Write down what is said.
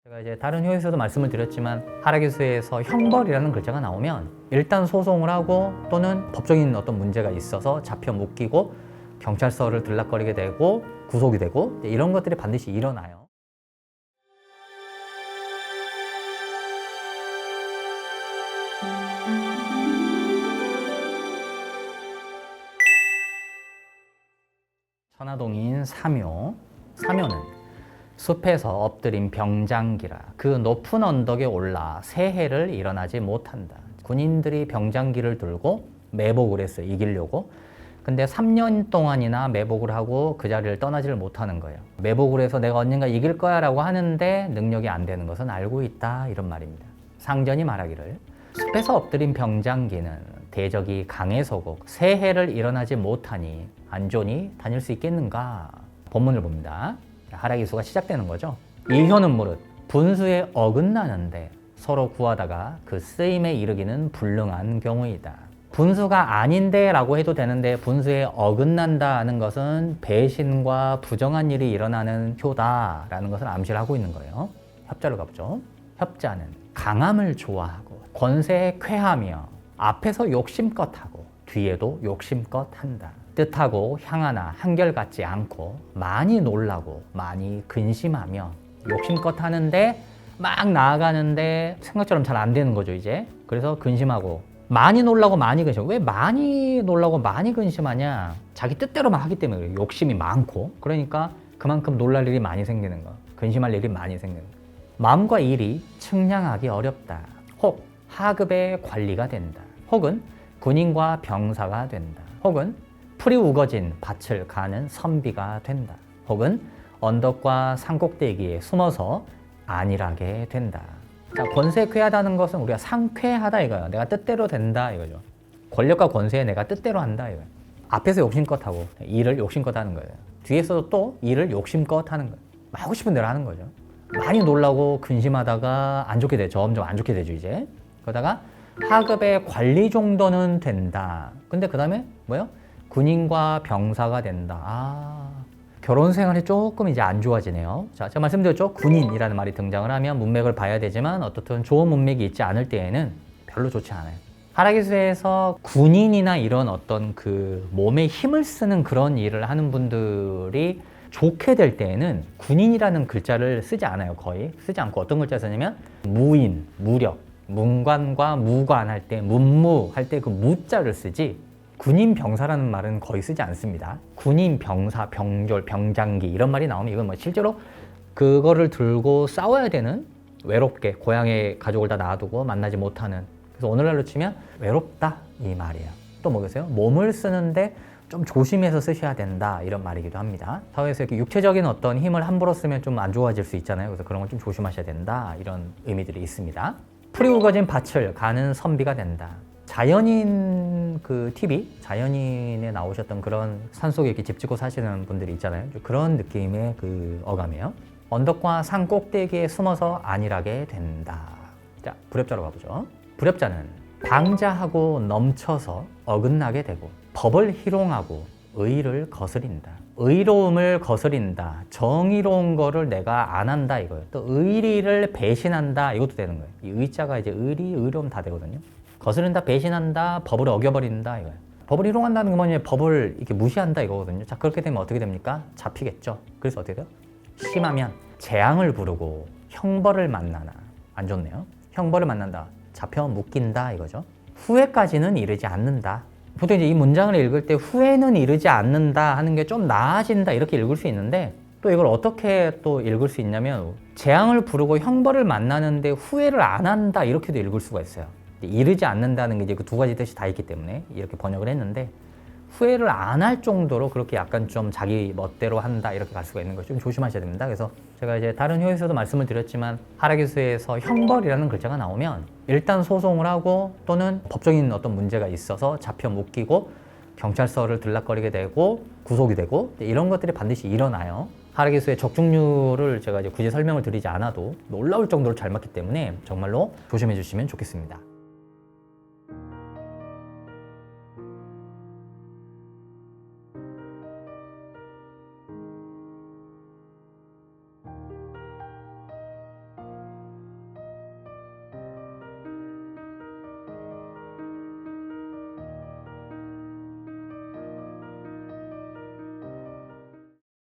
제가 이제 다른 효에서도 말씀을 드렸지만 하라기수에서 형벌이라는 글자가 나오면 일단 소송을 하고 또는 법적인 어떤 문제가 있어서 잡혀 묶이고 경찰서를 들락거리게 되고 구속이 되고 이런 것들이 반드시 일어나요. 천하동인 사묘. 사묘는 숲에서 엎드린 병장기라 그 높은 언덕에 올라 새해를 일어나지 못한다. 군인들이 병장기를 들고 매복을 했어요. 이기려고. 근데 3년 동안이나 매복을 하고 그 자리를 떠나지를 못하는 거예요. 매복을 해서 내가 언젠가 이길 거야 라고 하는데 능력이 안 되는 것은 알고 있다, 이런 말입니다. 상전이 말하기를 숲에서 엎드린 병장기는 대적이 강에 서고 새해를 일어나지 못하니 안전히 다닐 수 있겠는가. 본문을 봅니다. 하라기수가 시작되는 거죠. 이효는 무릇 분수에 어긋나는데 서로 구하다가 그 쓰임에 이르기는 불능한 경우이다. 분수가 아닌데 라고 해도 되는데 분수에 어긋난다는 것은 배신과 부정한 일이 일어나는 효다라는 것을 암시를 하고 있는 거예요. 협자를 가보죠. 협자는 강함을 좋아하고 권세에 쾌하며 앞에서 욕심껏 하고 뒤에도 욕심껏 한다. 뜻하고 향하나 한결같지 않고 많이 놀라고 많이 근심하며 욕심껏 하는데 막 나아가는데 생각처럼 잘 안 되는 거죠, 이제. 그래서 근심하고 많이 놀라고 많이 근심. 왜 많이 놀라고 많이 근심하냐? 자기 뜻대로만 하기 때문에 그래요. 욕심이 많고. 그러니까 그만큼 놀랄 일이 많이 생기는 거. 근심할 일이 많이 생기는 거. 마음과 일이 측량하기 어렵다. 혹 하급의 관리가 된다. 혹은 군인과 병사가 된다. 혹은 풀이 우거진 밭을 가는 선비가 된다. 혹은 언덕과 산꼭대기에 숨어서 안일하게 된다. 자, 권세에 쾌하다는 것은 우리가 상쾌하다 이거예요. 내가 뜻대로 된다 이거죠. 권력과 권세에 내가 뜻대로 한다 이거예요. 앞에서 욕심껏 하고 일을 욕심껏 하는 거예요. 뒤에서도 또 일을 욕심껏 하는 거예요. 하고 싶은 대로 하는 거죠. 많이 놀라고 근심하다가 안 좋게 되죠. 점점 안 좋게 되죠, 이제. 그러다가 하급의 관리 정도는 된다. 근데 그 다음에 뭐요? 군인과 병사가 된다. 결혼 생활이 조금 이제 안 좋아지네요. 자, 제가 말씀드렸죠. 군인이라는 말이 등장을 하면 문맥을 봐야 되지만 어떻든 좋은 문맥이 있지 않을 때에는 별로 좋지 않아요. 하라기수에서 군인이나 이런 어떤 그 몸에 힘을 쓰는 그런 일을 하는 분들이 좋게 될 때에는 군인이라는 글자를 쓰지 않아요. 거의 쓰지 않고 어떤 글자 쓰냐면 무인, 무력, 문관과 무관 할 때 문무 할 때 그 무자를 쓰지 군인 병사라는 말은 거의 쓰지 않습니다. 군인 병사, 병졸, 병장기 이런 말이 나오면 이건 뭐 실제로 그거를 들고 싸워야 되는 외롭게 고향에 가족을 다 놔두고 만나지 못하는, 그래서 오늘날로 치면 외롭다 이 말이에요. 또 뭐겠어요? 몸을 쓰는데 좀 조심해서 쓰셔야 된다 이런 말이기도 합니다. 사회에서 이렇게 육체적인 어떤 힘을 함부로 쓰면 좀 안 좋아질 수 있잖아요. 그래서 그런 걸 좀 조심하셔야 된다 이런 의미들이 있습니다. 풀이 우거진 밭을 가는 선비가 된다. 자연인 그 TV, 자연인에 나오셨던 그런 산속에 이렇게 집 짓고 사시는 분들이 있잖아요. 그런 느낌의 그 어감이에요. 언덕과 산 꼭대기에 숨어서 안일하게 된다. 자, 불협자로 가보죠. 불협자는 방자하고 넘쳐서 어긋나게 되고 법을 희롱하고 의를 거스린다. 의로움을 거스린다. 정의로운 거를 내가 안 한다 이거예요. 또 의리를 배신한다 이것도 되는 거예요. 이 의자가 이제 의리, 의로움 다 되거든요. 거스른다, 배신한다, 법을 어겨버린다 이거예요. 법을 희롱한다는 게 뭐냐면 법을 이렇게 무시한다 이거거든요. 자, 그렇게 되면 어떻게 됩니까? 잡히겠죠. 그래서 어떻게 돼요? 심하면 재앙을 부르고 형벌을 만나나. 안 좋네요. 형벌을 만난다. 잡혀 묶인다 이거죠. 후회까지는 이르지 않는다. 보통 이제 이 문장을 읽을 때 후회는 이르지 않는다 하는 게 좀 나아진다 이렇게 읽을 수 있는데, 또 이걸 어떻게 또 읽을 수 있냐면 재앙을 부르고 형벌을 만나는데 후회를 안 한다 이렇게도 읽을 수가 있어요. 이르지 않는다는 게 이제 그 두 가지 뜻이 다 있기 때문에 이렇게 번역을 했는데, 후회를 안 할 정도로 그렇게 약간 좀 자기 멋대로 한다 이렇게 갈 수가 있는 거 좀 조심하셔야 됩니다. 그래서 제가 이제 다른 효에서도 말씀을 드렸지만 하라기수에서 형벌이라는 글자가 나오면 일단 소송을 하고 또는 법적인 어떤 문제가 있어서 잡혀 묶이고 경찰서를 들락거리게 되고 구속이 되고 이런 것들이 반드시 일어나요. 하라기수의 적중률을 제가 이제 굳이 설명을 드리지 않아도 놀라울 정도로 잘 맞기 때문에 정말로 조심해 주시면 좋겠습니다.